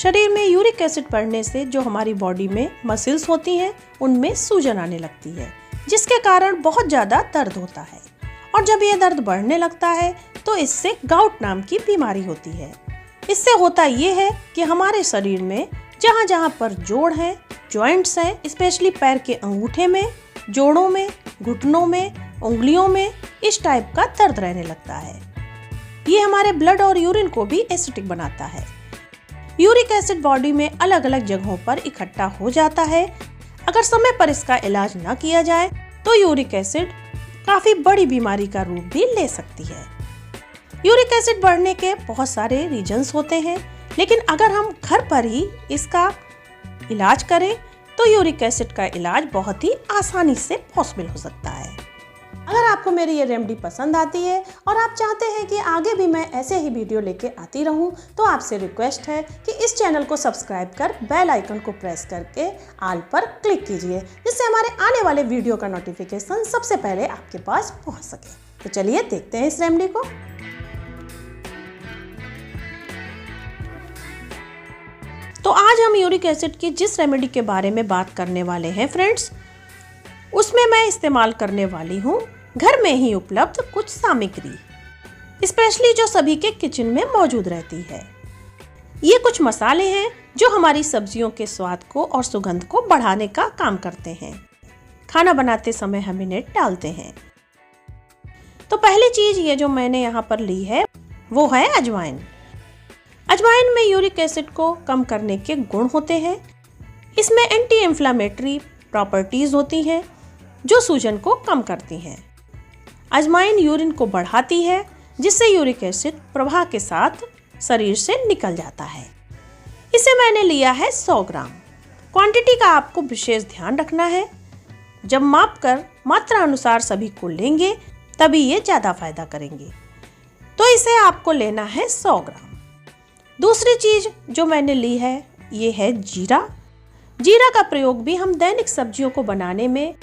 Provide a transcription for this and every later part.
शरीर में uric acid बढ़ने से जो हमारी बॉडी में मसल्स होती हैं उनमें सूजन आने लगती है, जिसके कारण बहुत ज़्यादा दर्द होता है। और जब ये दर्द बढ़ने लगता है तो इससे गाउट नाम की बीमारी होती है। इससे होता ये है कि हमारे शरीर में जहाँ जहाँ पर जोड़ हैं, जॉइंट्स हैं, स्पेशली पैर के अंगूठे में, जोड़ों में, घुटनों में, उंगलियों में इस टाइप का दर्द रहने लगता है। ये हमारे ब्लड और यूरिन को भी एसिडिक बनाता है। यूरिक एसिड बॉडी में अलग अलग जगहों पर इकट्ठा हो जाता है। अगर समय पर इसका इलाज न किया जाए तो यूरिक एसिड काफी बड़ी बीमारी का रूप भी ले सकती है। यूरिक एसिड बढ़ने के बहुत सारे रीजंस होते हैं, लेकिन अगर हम घर पर ही इसका इलाज करें तो यूरिक एसिड का इलाज बहुत ही आसानी से पॉसिबल हो सकता है। अगर आपको मेरी ये रेमेडी पसंद आती है और आप चाहते हैं कि आगे भी मैं ऐसे ही वीडियो लेके आती रहूं, तो आपसे रिक्वेस्ट है कि इस चैनल को सब्सक्राइब कर बेल आइकन को प्रेस करके ऑल पर क्लिक कीजिए, जिससे हमारे आने वाले वीडियो का नोटिफिकेशन सबसे पहले आपके पास पहुंच सके। तो चलिए देखते हैं इस रेमेडी को। तो आज हम यूरिक एसिड की जिस रेमेडी के बारे में बात करने वाले हैं फ्रेंड्स, उसमें मैं इस्तेमाल करने वाली हूँ घर में ही उपलब्ध कुछ सामग्री, स्पेशली जो सभी के किचन में मौजूद रहती है। ये कुछ मसाले हैं जो हमारी सब्जियों के स्वाद को और सुगंध को बढ़ाने का काम करते हैं। खाना बनाते समय हम इन्हें डालते हैं। तो पहली चीज ये जो मैंने यहाँ पर ली है वो है अजवाइन। अजवाइन में यूरिक एसिड को कम करने के गुण होते हैं। इसमें एंटी इन्फ्लामेटरी प्रॉपर्टीज होती हैं जो सूजन को कम करती हैं। अजवाइन यूरिन को बढ़ाती है, जिससे यूरिक एसिड प्रवाह के साथ शरीर से निकल जाता है। इसे मैंने लिया है 100 ग्राम। क्वांटिटी का आपको विशेष ध्यान रखना है। जब माप कर मात्रा अनुसार सभी को लेंगे तभी ये ज़्यादा फायदा करेंगे। तो इसे आपको लेना है 100 ग्राम। दूसरी चीज जो मैंने ली है ये है जीरा। जीरा का प्रयोग भी हम दैनिक सब्जियों को बनाने में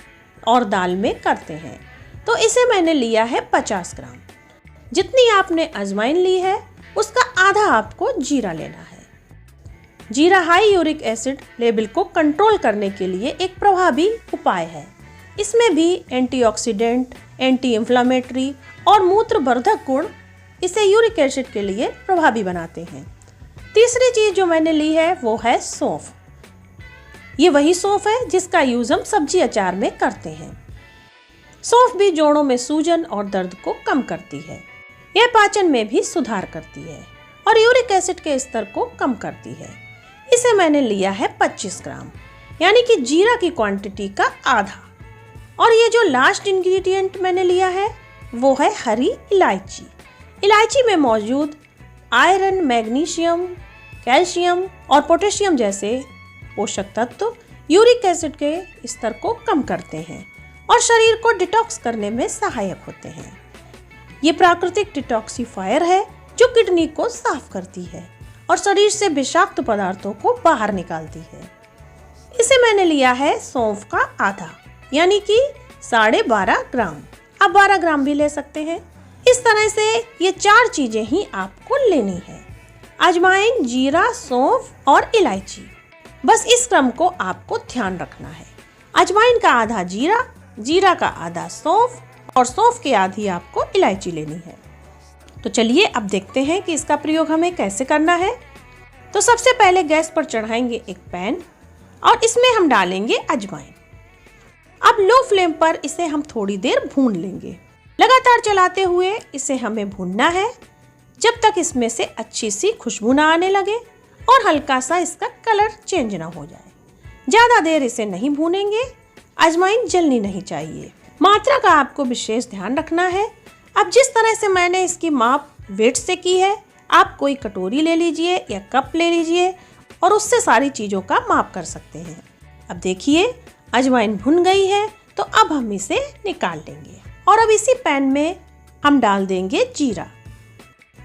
और दाल में करते हैं। तो इसे मैंने लिया है 50 ग्राम। जितनी आपने अजवाइन ली है उसका आधा आपको जीरा लेना है। जीरा हाई यूरिक एसिड लेवल को कंट्रोल करने के लिए एक प्रभावी उपाय है। इसमें भी एंटीऑक्सीडेंट, एंटी इन्फ्लामेटरी और मूत्रवर्धक गुण इसे यूरिक एसिड के लिए प्रभावी बनाते हैं। तीसरी चीज जो मैंने ली है वो है सौंफ। ये वही सौंफ है जिसका यूज हम सब्जी अचार में करते हैं। सौंफ भी जोड़ों में सूजन और दर्द को कम करती है। यह पाचन में भी सुधार करती है और यूरिक एसिड के स्तर को कम करती है। इसे मैंने लिया है 25 ग्राम, यानी कि जीरा की क्वांटिटी का आधा। और ये जो लास्ट इंग्रेडिएंट मैंने लिया है वो है हरी इलायची। इलायची में मौजूद आयरन, मैग्नीशियम, कैल्शियम और पोटेशियम जैसे पोषक तत्व यूरिक एसिड के स्तर को कम करते हैं और शरीर को डिटॉक्स करने में सहायक होते हैं। ये प्राकृतिक डिटॉक्सिफायर है जो किडनी को साफ करती है और शरीर से विषाक्त पदार्थों को बाहर निकालती है। इसे मैंने लिया है सौंफ का आधा, यानी कि 12.5 ग्राम। आप 12 ग्राम भी ले सकते हैं। इस तरह से ये 4 चीजें ही आपको लेनी है: अजवाइन, जीरा, सौंफ और इलायची। बस इस क्रम को आपको ध्यान रखना है। अजवाइन का आधा जीरा, जीरा का आधा सौंफ और सौंफ की आधी आपको इलायची लेनी है। तो चलिए अब देखते हैं कि इसका प्रयोग हमें कैसे करना है। तो सबसे पहले गैस पर चढ़ाएंगे एक पैन और इसमें हम डालेंगे अजवाइन। अब लो फ्लेम पर इसे हम थोड़ी देर भून लेंगे। लगातार चलाते हुए इसे हमें भूनना है जब तक इसमें से अच्छी सी खुशबू ना आने लगे और हल्का सा इसका कलर चेंज ना हो जाए। ज़्यादा देर इसे नहीं भूनेंगे, अजवाइन जलनी नहीं चाहिए। मात्रा का आपको विशेष ध्यान रखना है। अब जिस तरह से मैंने इसकी माप वेट से की है, आप कोई कटोरी ले लीजिए या कप ले लीजिए और उससे सारी चीज़ों का माप कर सकते हैं। अब देखिए अजवाइन भुन गई है, तो अब हम इसे निकाल लेंगे और अब इसी पैन में हम डाल देंगे जीरा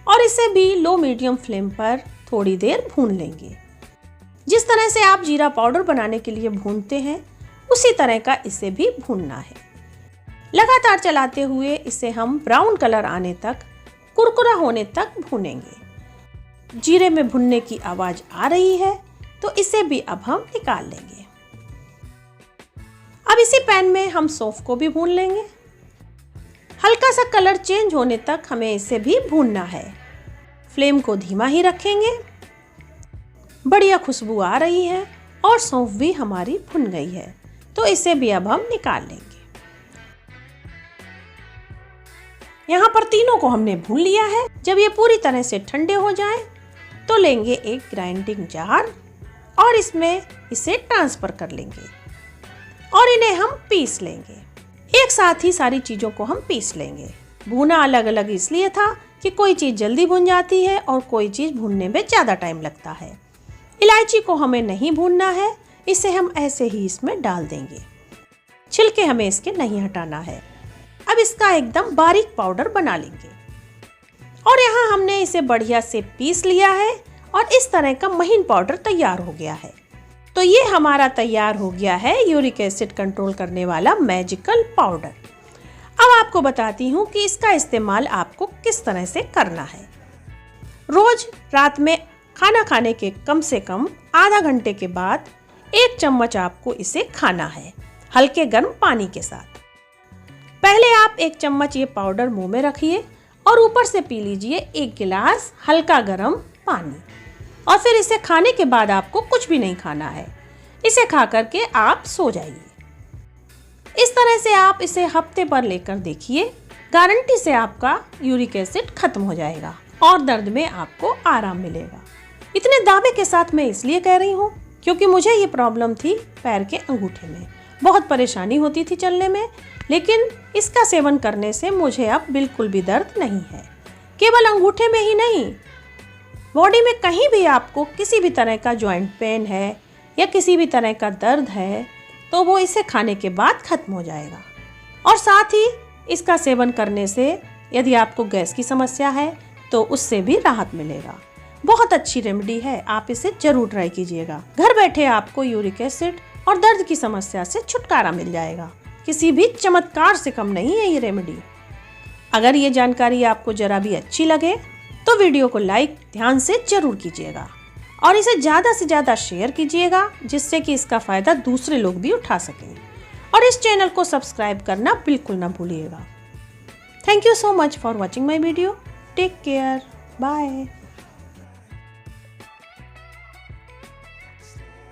और इसे भी लो मीडियम फ्लेम पर थोड़ी देर भून लेंगे। जिस तरह से आप जीरा पाउडर बनाने के लिए भूनते हैं उसी तरह का इसे भी भूनना है। लगातार चलाते हुए इसे हम ब्राउन कलर आने तक, कुरकुरा होने तक भूनेंगे। जीरे में भुनने की आवाज़ आ रही है, तो इसे भी अब हम निकाल लेंगे। अब इसी पैन में हम सौंफ को भी भून लेंगे। हल्का सा कलर चेंज होने तक हमें इसे भी भूनना है। फ्लेम को धीमा ही रखेंगे। बढ़िया खुशबू आ रही है और सौंफ भी हमारी भुन गई है, तो इसे भी अब हम निकाल लेंगे। यहाँ पर तीनों को हमने भून लिया है। जब ये पूरी तरह से ठंडे हो जाएं, तो लेंगे एक ग्राइंडिंग जार और इसमें इसे ट्रांसफर कर लेंगे और इन्हें हम पीस लेंगे। एक साथ ही सारी चीज़ों को हम पीस लेंगे। भुना अलग अलग इसलिए था कि कोई चीज़ जल्दी भुन जाती है और कोई चीज़ भुनने में ज़्यादा टाइम लगता है। इलायची को हमें नहीं भूनना है, इसे हम ऐसे ही इसमें डाल देंगे। छिलके हमें इसके नहीं हटाना है। अब इसका एकदम बारीक पाउडर बना लेंगे और यहाँ हमने इसे बढ़िया से पीस लिया है और इस तरह का महीन पाउडर तैयार हो गया है। तो ये हमारा तैयार हो गया है यूरिक एसिड कंट्रोल करने वाला मैजिकल पाउडर। अब आपको बताती हूँ कि इसका इस्तेमाल आपको किस तरह से करना है। रोज रात में खाना खाने के कम से कम आधा घंटे के बाद 1 चम्मच आपको इसे खाना है, हल्के गर्म पानी के साथ। पहले आप 1 चम्मच ये पाउडर मुंह में रखिए और ऊपर से पी लीजिए 1 गिलास हल्का गर्म पानी। और फिर इसे खाने के बाद आपको कुछ भी नहीं खाना है। इसे खा करके आप सो जाइए। इस तरह से आप इसे हफ्ते भर लेकर देखिए, गारंटी से आपका यूरिक एसिड खत्म हो जाएगा और दर्द में आपको आराम मिलेगा। इतने दावे के साथ मैं इसलिए कह रही हूँ क्योंकि मुझे ये प्रॉब्लम थी पैर के अंगूठे में, बहुत परेशानी होती थी चलने में, लेकिन इसका सेवन करने से मुझे अब बिल्कुल भी दर्द नहीं है। केवल अंगूठे में ही नहीं, बॉडी में कहीं भी आपको किसी भी तरह का जॉइंट पेन है या किसी भी तरह का दर्द है, तो वो इसे खाने के बाद खत्म हो जाएगा। और साथ ही इसका सेवन करने से यदि आपको गैस की समस्या है तो उससे भी राहत मिलेगा। बहुत अच्छी रेमेडी है, आप इसे जरूर ट्राई कीजिएगा। घर बैठे आपको यूरिक एसिड और दर्द की समस्या से छुटकारा मिल जाएगा। किसी भी चमत्कार से कम नहीं है ये रेमेडी। अगर ये जानकारी आपको जरा भी अच्छी लगे तो वीडियो को लाइक ध्यान से जरूर कीजिएगा और इसे ज़्यादा से ज़्यादा शेयर कीजिएगा, जिससे कि इसका फ़ायदा दूसरे लोग भी उठा सकें। और इस चैनल को सब्सक्राइब करना बिल्कुल ना भूलिएगा। Thank you so much for watching my video. Take care, bye.